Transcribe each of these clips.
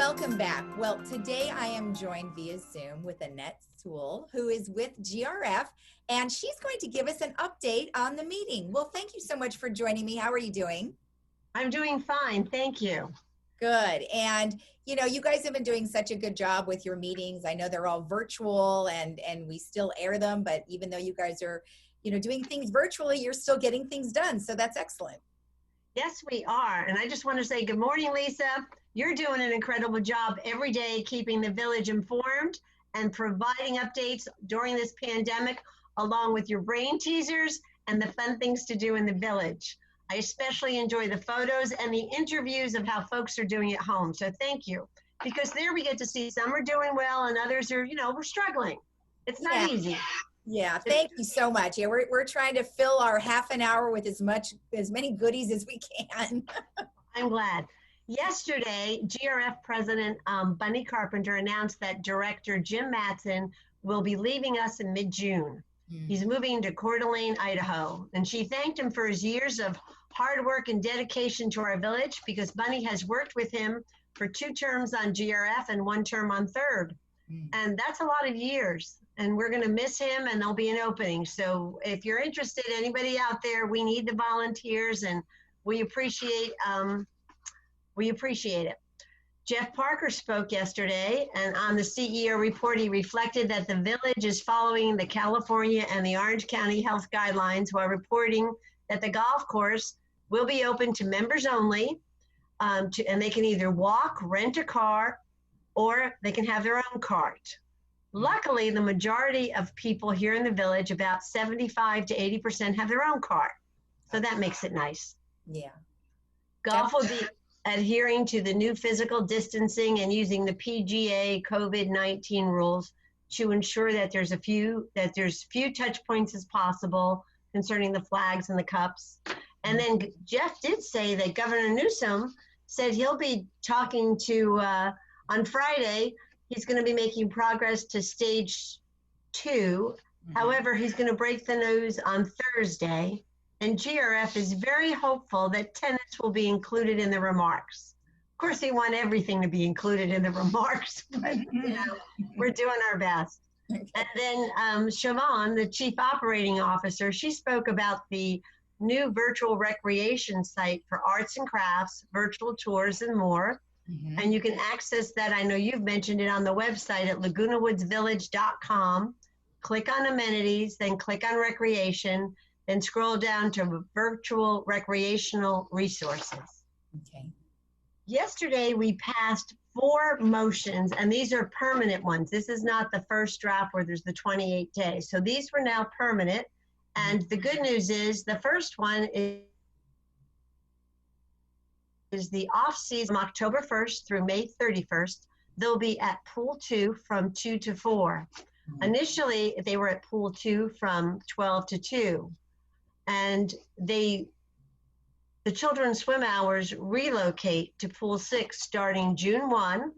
welcome back. Well, today I am joined via Zoom with Annette Sewell, who is with GRF, and she's going to give us an update on the meeting. Well, thank you so much for joining me. How are you doing? I'm doing fine, thank you. Good. And, you know, you guys have been doing such a good job with your meetings. I know they're all virtual and we still air them, but even though you guys are, you know, doing things virtually, you're still getting things done. So that's excellent. Yes, we are. And I just want to say good morning, Lisa. You're doing an incredible job every day keeping the village informed and providing updates during this pandemic, along with your brain teasers and the fun things to do in the village. I especially enjoy the photos and the interviews of how folks are doing at home. So thank you, because there we get to see some are doing well and others are, you know, we're struggling. It's not easy. Yeah, thank you so much. Yeah, we're trying to fill our half an hour with as many goodies as we can. I'm glad. Yesterday, GRF President Bunny Carpenter announced that Director Jim Matson will be leaving us in mid-June. He's moving to Coeur d'Alene, Idaho, and she thanked him for his years of hard work and dedication to our village, because Bunny has worked with him for 2 terms on GRF and 1 term on 3rd. And that's a lot of years, and we're going to miss him, and there'll be an opening. So if you're interested, anybody out there, we need the volunteers, and we appreciate it. Jeff Parker spoke yesterday, and on the CEO report, he reflected that the village is following the California and the Orange County health guidelines, while reporting that the golf course will be open to members only, and they can either walk, rent a car, or they can have their own cart. Luckily, the majority of people here in the village, about 75 to 80%, have their own cart. So that makes it nice. Yeah. Golf will be adhering to the new physical distancing and using the PGA COVID-19 rules to ensure that there's few touch points as possible concerning the flags and the cups. And then Jeff did say that Governor Newsom said he'll be talking to, on Friday, he's going to be making progress to stage 2. However, he's going to break the news on Thursday. And GRF is very hopeful that tenants will be included in the remarks. Of course, they want everything to be included in the remarks, but you know, we're doing our best. And then Siobhan, the Chief Operating Officer, she spoke about the new virtual recreation site for arts and crafts, virtual tours, and more. And you can access that. I know you've mentioned it on the website at lagunawoodsvillage.com. Click on amenities, then click on recreation, then scroll down to virtual recreational resources. Okay. Yesterday, we passed 4 motions, and these are permanent ones. This is not the first draft where there's the 28 days. So these were now permanent. And the good news is the first one is the off-season from October 1st through May 31st. They'll be at Pool 2 from 2 to 4. Initially, they were at Pool 2 from 12 to 2. And the children's swim hours relocate to Pool 6 starting June 1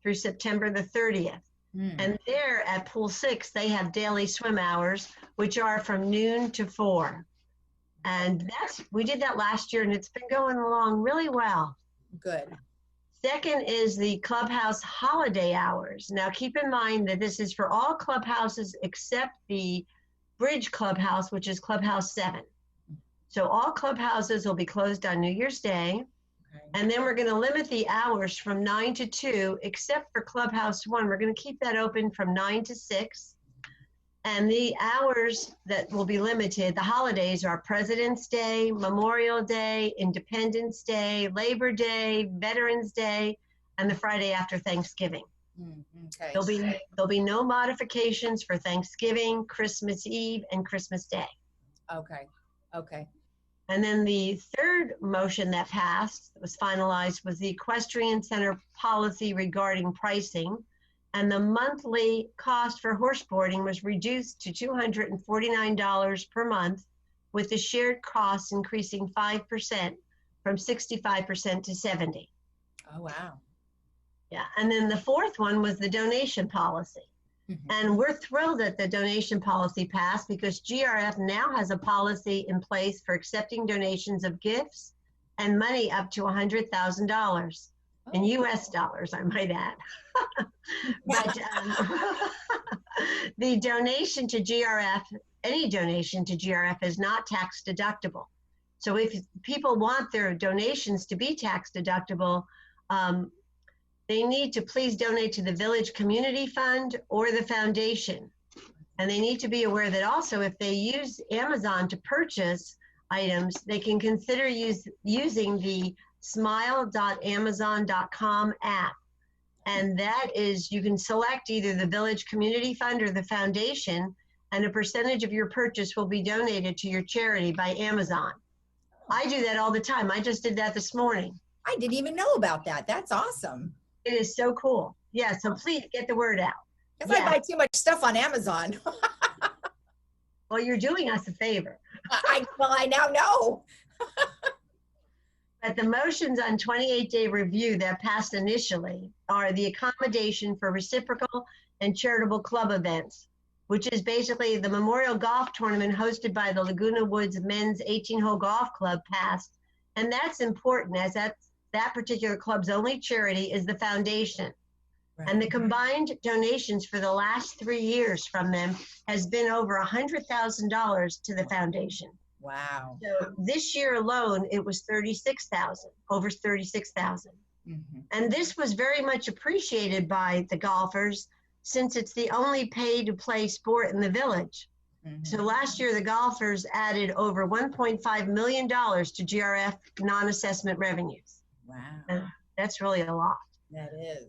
through September the 30th. And there at Pool 6, they have daily swim hours, which are from noon to 4. And we did that last year, and it's been going along really well. Good. Second is the clubhouse holiday hours. Now, keep in mind that this is for all clubhouses except the Bridge Clubhouse, which is Clubhouse 7. So all clubhouses will be closed on New Year's Day. Okay. And then we're going to limit the hours from 9 to 2, except for Clubhouse 1. We're going to keep that open from 9 to 6. And the hours that will be limited, the holidays are President's Day, Memorial Day, Independence Day, Labor Day, Veterans Day, and the Friday after Thanksgiving. Okay. There'll be no modifications for Thanksgiving, Christmas Eve, and Christmas Day. Okay. Okay. And then the third motion that passed, that was finalized, was the Equestrian Center policy regarding pricing. And the monthly cost for horse boarding was reduced to $249 per month, with the shared costs increasing 5% from 65% to 70%. Oh, wow. Yeah, and then the fourth one was the donation policy. And we're thrilled that the donation policy passed, because GRF now has a policy in place for accepting donations of gifts and money up to $100,000. in US dollars, I might add. But the donation to GRF, any donation to GRF is not tax deductible. So if people want their donations to be tax deductible, they need to please donate to the Village Community Fund or the foundation. And they need to be aware that also if they use Amazon to purchase items, they can consider using the smile.amazon.com app. And that is, you can select either the Village Community Fund or the foundation, and a percentage of your purchase will be donated to your charity by Amazon. I do that all the time. I just did that this morning. I didn't even know about that. That's awesome. It is so cool. Yeah, so please get the word out. Because I buy too much stuff on Amazon. Well, you're doing us a favor. I now know. But the motions on 28-day review that passed initially are the accommodation for reciprocal and charitable club events, which is basically the Memorial Golf Tournament hosted by the Laguna Woods Men's 18-Hole Golf Club passed. And that's important, as that particular club's only charity is the foundation. Right. And the combined donations for the last 3 years from them has been over $100,000 to the foundation. Wow. So this year alone, it was $36,000, over $36,000. Mm-hmm. And this was very much appreciated by the golfers since it's the only pay-to-play sport in the village. Mm-hmm. So last year, the golfers added over $1.5 million to GRF non-assessment revenues. Wow. And that's really a lot. That is.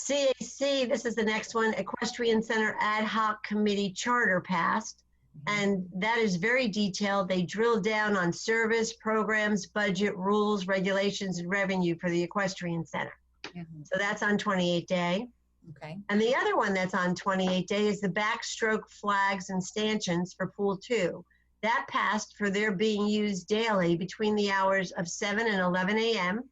CAC, this is the next one, Equestrian Center Ad-Hoc Committee Charter passed. And that is very detailed. They drill down on service, programs, budget, rules, regulations, and revenue for the Equestrian Center. Mm-hmm. So that's on 28-day. Okay. And the other one that's on 28-day is the backstroke flags and stanchions for Pool 2. That passed for their being used daily between the hours of 7 and 11 a.m.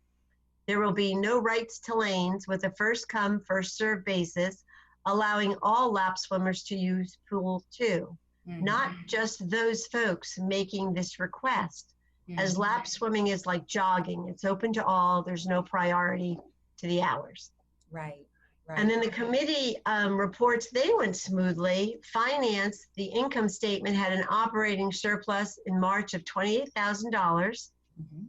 There will be no rights to lanes with a first come, first served basis, allowing all lap swimmers to use Pool 2. Mm-hmm. Not just those folks making this request, mm-hmm. as lap swimming is like jogging. It's open to all. There's no priority to the hours. Right. And then the committee reports they went smoothly. Finance, the income statement had an operating surplus in March of $28,000, mm-hmm.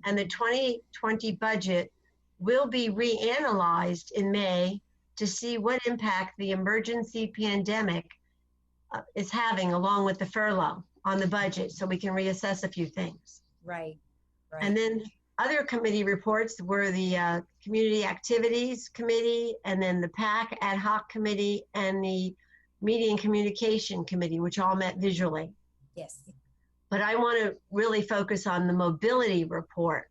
and the 2020 budget will be reanalyzed in May to see what impact the emergency pandemic is having along with the furlough on the budget, so we can reassess a few things. Right. And then other committee reports were the Community Activities Committee, and then the PAC Ad Hoc Committee, and the Media and Communication Committee, which all met visually. Yes. But I want to really focus on the mobility report,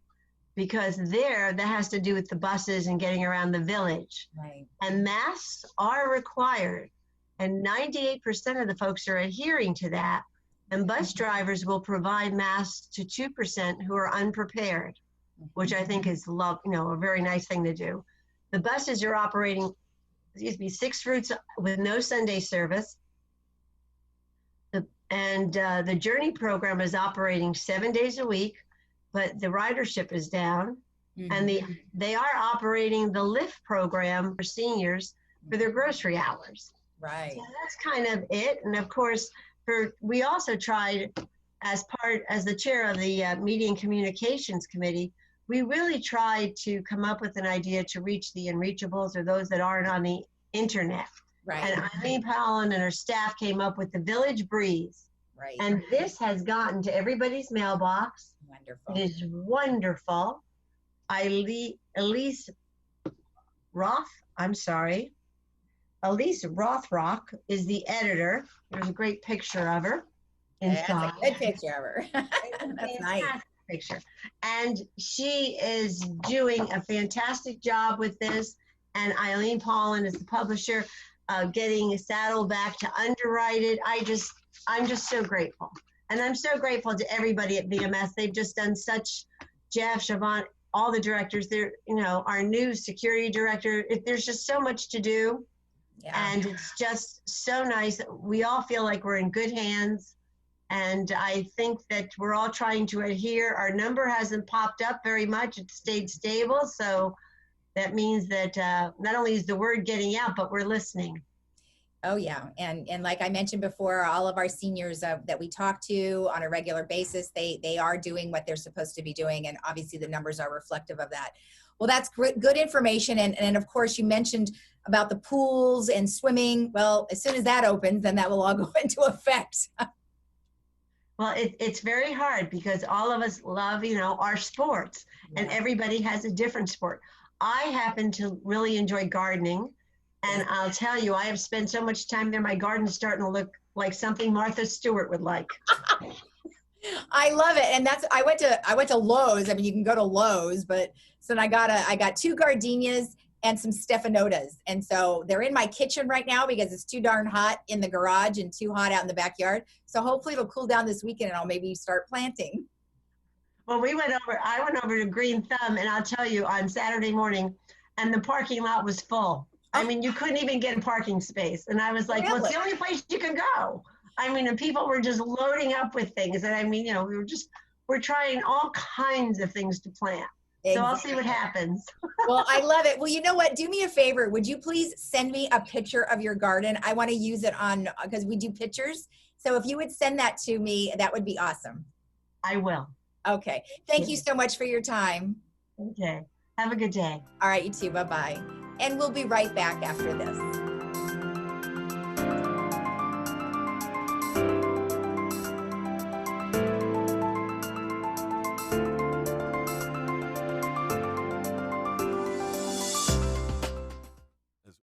because that has to do with the buses and getting around the village. Right. And masks are required. And 98% of the folks are adhering to that. And bus drivers will provide masks to 2% who are unprepared, which I think is a very nice thing to do. The buses are operating, 6 routes with no Sunday service. The Journey program is operating 7 days a week, but the ridership is down. Mm-hmm. And they are operating the Lyft program for seniors for their grocery hours. Right. So that's kind of it. And of course, we also tried, as the chair of the Media and Communications Committee, we really tried to come up with an idea to reach the unreachables, or those that aren't on the internet. Right. And Eileen Powell and her staff came up with the Village Breeze. Right. And this has gotten to everybody's mailbox. Wonderful. It is wonderful. Elise Rothrock is the editor. There's a great picture of her inside. Yeah, that's a good picture of her. That's nice. Picture. And she is doing a fantastic job with this. And Eileen Paulin is the publisher, getting Saddleback to underwrite it. I'm just so grateful. And I'm so grateful to everybody at VMS. They've just done Jeff, Siobhan, all the directors. They're, our new security director. There's just so much to do. Yeah. And it's just so nice. We all feel like we're in good hands. And I think that we're all trying to adhere. Our number hasn't popped up very much. It's stayed stable. So that means that not only is the word getting out, but we're listening. Oh yeah, and like I mentioned before, all of our seniors that we talk to on a regular basis, they are doing what they're supposed to be doing, and obviously the numbers are reflective of that. Well, that's good information, and of course you mentioned about the pools and swimming. Well, as soon as that opens, then that will all go into effect. Well, it's very hard because all of us love, our sports, and everybody has a different sport. I happen to really enjoy gardening. And I'll tell you, I have spent so much time there, my garden's starting to look like something Martha Stewart would like. I love it. And I went to Lowe's. I mean, you can go to Lowe's, but so I got 2 gardenias and some stephanotas. And so they're in my kitchen right now because it's too darn hot in the garage and too hot out in the backyard. So hopefully it'll cool down this weekend and I'll maybe start planting. Well, I went over to Green Thumb, and I'll tell you, on Saturday morning, and the parking lot was full. I mean, you couldn't even get a parking space. And I was like, well, it's the only place you can go. I mean, and people were just loading up with things. And I mean, we're trying all kinds of things to plant. Exactly. So I'll see what happens. Well, I love it. Well, you know what? Do me a favor. Would you please send me a picture of your garden? I want to use it because we do pictures. So if you would send that to me, that would be awesome. I will. Okay. Thank you so much for your time. Okay. Have a good day. All right, you too. Bye-bye. And we'll be right back after this.